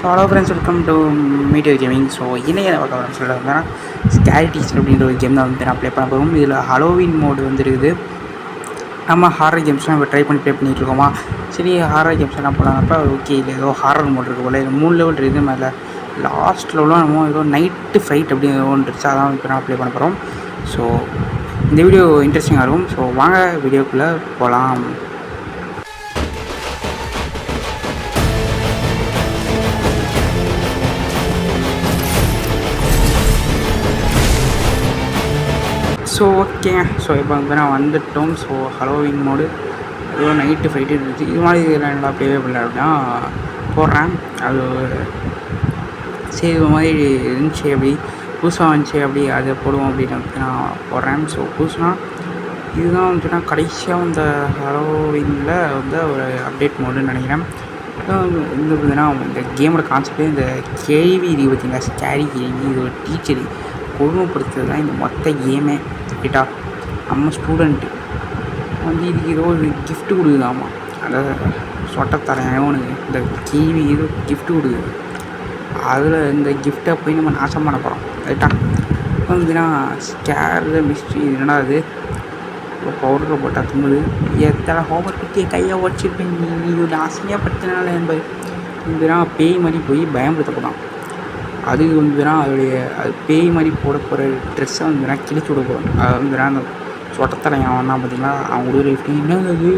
Hello friends, welcome to media gaming. So இணைய பார்க்க சொல்கிறதுனா ஸ்கேரி டீச்சர் அப்படின்ற ஒரு கேம் தான் வந்து நான் ப்ளே பண்ண போகிறோம். இதில் ஹலோவின் மோடு வந்துருக்குது. நம்ம ஹாரர் கேம்ஸ்லாம் இப்போ ட்ரை பண்ணி ப்ளே பண்ணிகிட்ருக்கோமா. சரி, ஹாரர் கேம்ஸ் எல்லாம் போனாங்கப்போ ஓகே, இல்லை ஏதோ ஹாரர் மோட் இருக்குது போல். 3 லெவல் இருக்குது. மேலே லாஸ்ட் லெவலும் நம்ம ஏதோ நைட்டு ஃபைட் அப்படி ஏதோ ஒன்று இருந்துச்சு. அதான் இப்போ நான் ப்ளே பண்ண போகிறோம். ஸோ இந்த வீடியோ இன்ட்ரெஸ்டிங்காக இருக்கும். ஸோ வாங்க வீடியோக்குள்ளே போகலாம். ஸோ ஓகேங்க. ஸோ இப்போ வந்து நான் வந்துட்டோம். ஸோ ஹலோவின் மோடு ஏதோ நைட்டு ஃபைட்டு இருந்துச்சு. இது மாதிரி இதெல்லாம் நல்லா ப்ளே பண்ணல அப்படின்னா போடுறேன். அது சரி, இது மாதிரி இருந்துச்சு, அப்படி புதுசாக வந்துச்சு, அப்படி அதை போடுவோம் அப்படின்னு வந்து நான் போடுறேன். ஸோ புதுசுனா இதுதான் வந்துட்டு நான் கடைசியாக இந்த ஹலோவினில் வந்து ஒரு அப்டேட் மோடுன்னு நினைக்கிறேன். இந்த பார்த்தீங்கன்னா இந்த கேமோட கான்செப்டே இந்த கேள்வி இது பார்த்திங்களா, ஸ்கேரி கேள்வி. இது ஒரு டீச்சர் கொடுமைப்படுத்துறது தான் இந்த மொத்த கேமே. ரைட்டா, நம்ம ஸ்டூடெண்ட்டு வந்து இதுக்கு ஏதோ ஒரு கிஃப்ட்டு கொடுக்குதாமா. அதாவது சொட்டத்தரேன் அவனுக்கு இந்த கேள்வி ஏதோ கிஃப்ட்டு கொடுக்குது. அதில் இந்த கிஃப்ட்டை போய் நம்ம நாசம் பண்ண போகிறோம். ரைட்டா, இப்போ வந்துன்னா ஸ்கேர் மிஸ்ட்ரி என்னடா அது பவுடரை போட்டால் தும்முது. எத்தனை ஹோம்ஒர்க் பற்றி கையை உடச்சிருப்பேன் நீ. இது ஆசையாக படுத்தினால என்பது வந்துன்னா பேய் மாதிரி போய் பயன்படுத்தப்படும். அது வந்துன்னா அதோடைய அது பேய் மாதிரி போட போகிற ட்ரெஸ்ஸை வந்துன்னா கிழிச்சு விட போகிறோம். அது வந்துன்னா அந்த சொட்டத்தலை அவன் தான் பார்த்திங்கன்னா அவன் கொடுக்குற கிஃப்ட்டு என்னது அது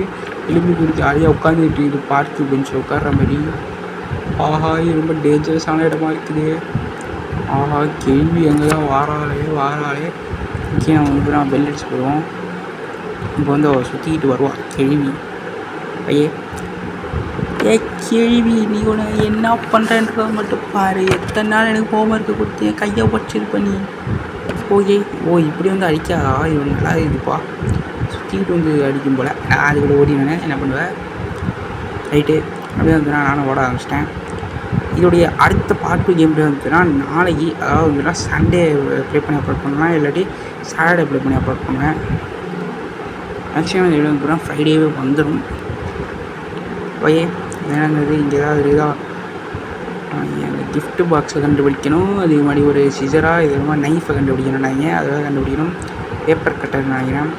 எலும்பி கொடுத்து ஜாலியாக உட்காந்துக்கிட்டு இது பார்த்து பெஞ்சில் உட்கார்ற மாதிரி. ஆஹா, இது ரொம்ப டேஞ்சரஸான இடமா இருக்குது. ஆஹா, கேள்வி எங்கே தான் வாராளே முக்கியம். வந்து நான் பெல் அடிச்சு போடுவோம். இப்போ வந்து அவள் சுற்றிக்கிட்டு வருவாள் கேள்வி. ஐயே கேள்வி, நீ உனக்கு என்ன பண்ணுறன்றத மட்டும் பாரு. எத்தனை நாள் எனக்கு ஹோம்ஒர்க்கு கொடுத்து கையை உடச்சிருப்ப நீ. இப்படி வந்து அடிக்காதா, இவன் நல்லா இதுப்பா. சுற்றிக்கிட்டு வந்து அடிக்கும் போல். நான் அதுக்குள்ளே ஓடினேன். என்ன பண்ணுவேன். ரைட்டு, அப்படியே வந்துன்னா நானும் ஓட ஆரம்பிச்சிட்டேன். இதோடைய அடுத்த பார்ட் 2 கேம் ப்ளே வந்துன்னா நாளைக்கு, அதாவது வந்துன்னா சண்டே ப்ளே பண்ணி அப்லோட் பண்ணலாம், இல்லாட்டி சாட்டர்டே ப்ளே பண்ணி அப்லோட் பண்ணுவேன். மேக்ஸிமம் இந்த வீடியோ வந்துன்னா ஃப்ரைடேவே வந்துடும். ஓகே, என்னங்கிறது இங்கே ஏதாவது இருக்குதா. அந்த கிஃப்ட்டு பாக்ஸை கண்டுபிடிக்கணும். அதே மாதிரி ஒரு சிசராக இது மாதிரி நைஃபை கண்டுபிடிக்கணும். நினைக்கிறேன் அதை கண்டுபிடிக்கணும். பேப்பர் கட்டர் நினைக்கிறேன்.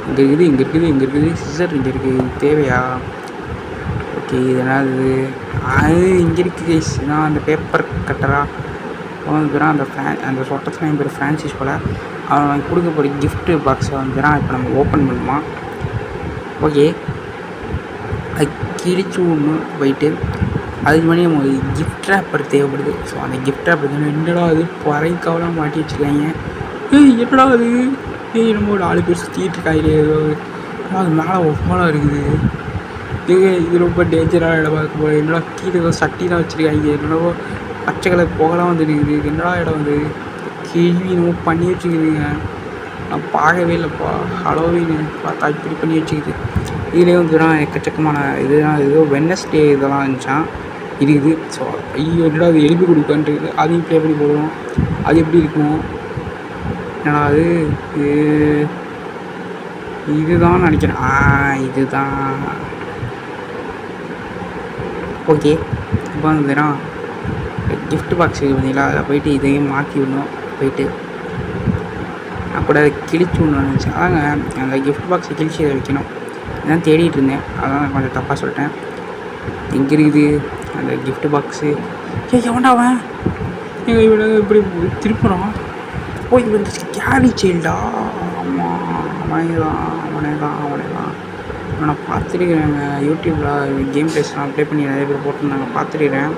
இங்கே இருக்குது சிசர் இங்கே இருக்குது. தேவையா? ஓகே, இதனால் அது இங்கே இருக்குது. நான் அந்த பேப்பர் கட்டராக வந்துன்னா அந்த சொட்டத்தில் என் பேர் ஃப்ரான்சிஸ் போல். அவன் கொடுக்க போகிற கிஃப்ட்டு பாக்ஸை வந்துன்னா இப்போ நம்ம ஓப்பன் பண்ணுமா. ஓகே, அது கிழிச்சு ஒன்று போயிட்டு அதுக்கு முன்னாடி நம்ம கிஃப்ட் ரேப்பர் தேவைப்படுது. ஸோ அந்த கிஃப்ட் ரேப்பர் என்னடா அது பறைக்காவெலாம் மாட்டி வச்சுருக்காங்க. என்னடா அது நம்ம ஒரு 4 பேர் சுற்றிக்கிட்டு இருக்காங்களே. ஏதோ அது மேலே ஒப்பாலாக இருக்குது. இது ரொம்ப டேஞ்சரான இடமா இருக்கும் போது. என்னடா கீழே ஏதோ சட்டிலாம் வச்சுருக்காங்க. என்னடோ பச்சை கலர் புகலாம் வந்துருக்குது. என்னடா இடம் வந்து கேள்வி நம்ம பண்ணி வச்சுக்குதுங்க. நான் பார்க்கவே இல்லைப்பா. ஹலோவின்னு பார்த்தா இப்படி பண்ணி வச்சுக்குது. இதுலேயே வந்துன்னா எக்கச்சக்கமான இதுதான். ஏதோ வெட்னஸ்டே இதெல்லாம் இருந்துச்சான் இருக்குது. ஸோ ஐயோ, என்னடா அது எழுப்பி கொடுக்கான்ட்டு அதையும் ப்ளே பண்ணி போடுவோம். அது எப்படி இருக்கும். என்னடா அது இதுதான் நினைக்கிறேன். இதுதான். ஓகே, இப்போ வந்துன்னா கிஃப்ட் பாக்ஸ் இது பார்த்தீங்களா, அதில் போய்ட்டு இதையும் மாற்றி விடணும். போயிட்டு நான் கூட அதை கிழிச்சு விடணும்னு நினச்சேன். அதாங்க அந்த கிஃப்ட் பாக்ஸை கிழிச்சு அதை வைக்கணும். இதான் தேடிட்டு இருந்தேன். அதான் கொஞ்சம் தப்பாக சொல்லிட்டேன். எங்கே இருக்குது அந்த கிஃப்ட் பாக்ஸு? எவன்டாவன் இவனை இப்படி திருப்புறான். இது வந்து ஸ்கேரி சைல்டா. ஆமாம், அவனே தான். நான் பார்த்துருக்கிறேங்க யூடியூப்பில் கேம் பிளேஸ்லாம் ப்ளே பண்ணி நிறைய பேர் போட்டுருந்தாங்க, பார்த்துருக்கிறேன்.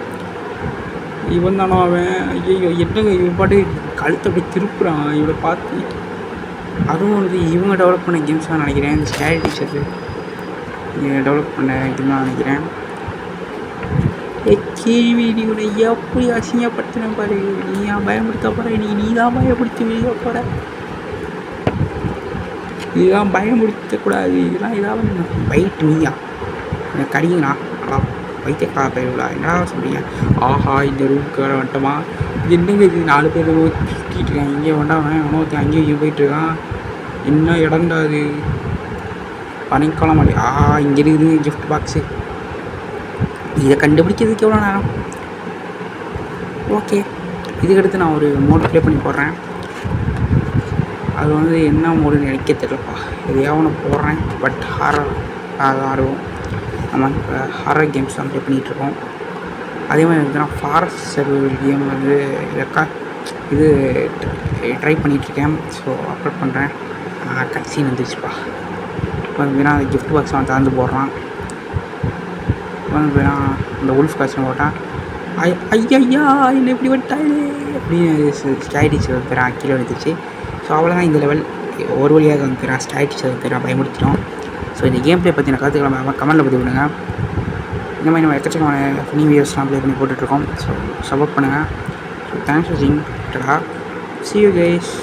இவன் தானோ அவன்? ஐயோ, என்னங்க இவன் பாட்டு கழுத்தை அப்படி திருப்புறான். இவனை பார்த்து அதுவும் வந்து இவங்க டெவலப் பண்ண கேம்ஸ் தான் நினைக்கிறேன். இந்த ஸ்கேரி டீச்சர்ஸு டெவலப் பண்ண கேம் தான் நினைக்கிறேன். கேள்வி, நீ உன்னை எப்படி அசிங்கப்படுத்தின பாரு. நீ ஏன் பயப்படுத்த போகிற? நீ தான் பயப்படுத்தி வெளியே போகிற. இதுதான் பயமுடுத்தக்கூடாது. இதெல்லாம் ஏதாவது பைட்டு நீயா எனக்கு கடிங்கண்ணா. வைத்தியக்கார பயிர்களா என்னடா சொல்கிறீங்க? ஆஹா, இந்த ரூமுக்கு வேறு வந்துட்டோமா. இது என்னங்க இது 4 பேர் சுற்றிட்டு இருக்காங்க. இங்கே வேண்டாம், இன்னொருத்தன் அங்கேயும் போயிட்டுருக்கான். என்ன இடம்டா அது? பனிக்காலம் மாதிரி. இங்கே இருக்குது கிஃப்ட் பாக்ஸு. இதை கண்டுபிடிக்கிறதுக்கு எவ்வளோ நேரம்? ஓகே, இதுக்கடுத்து நான் ஒரு மோடு ப்ளே பண்ணி போடுறேன். அது வந்து என்ன மோடுன்னு எனக்கே தெரியலப்பா. எதையாவது ஒன்று போடுறேன். பட் ஹாரர் ஆடுவோம். நம்ம இப்போ ஹாரர் கேம்ஸ் தான் ப்ளே பண்ணிகிட்ருக்கோம். அதே மாதிரி பார்த்தீங்கன்னா ஃபாரஸ்ட் சர்வைவல் கேம் வந்து இது ட்ரை பண்ணிகிட்ருக்கேன். ஸோ அப்லோட் பண்ணுறேன். கட்சீன் வந்துச்சுப்பா. இப்போ பார்த்தீங்கன்னா அந்த கிஃப்ட் பாக்ஸ் அவன் திறந்து போடுறான். இப்போ வந்து பார்த்தீங்கன்னா இந்த உல்ஃப் காஸ்டியூம் போட்டான். ஐயா என்னை இப்படி விட்டாயே அப்படின்னு ஸ்டாட்டிச்சு வந்துடுறான். கீழே வந்துச்சு. ஸோ அவ்வளோதான் இந்த லெவல். ஒரு வழியாக வந்துடுறான். ஸ்டாட்டிச்சு வந்துடுறான். பயமுடுத்திட்டோம். ஸோ இந்த கேம் ப்ளே பற்றின கருத்துக்களை கமெண்ட்டில் பதிவு விடுங்க. இந்த மாதிரி நம்ம எக்கச்சக்கமான ஃபனி வீடியோஸ்லாம் ப்ளே பண்ணி போட்டுட்ருக்கோம். ஸோ சப்போர்ட் பண்ணுங்கள். ஸோ தேங்க்ஸ் ஃபார் வாட்சிங். See you guys.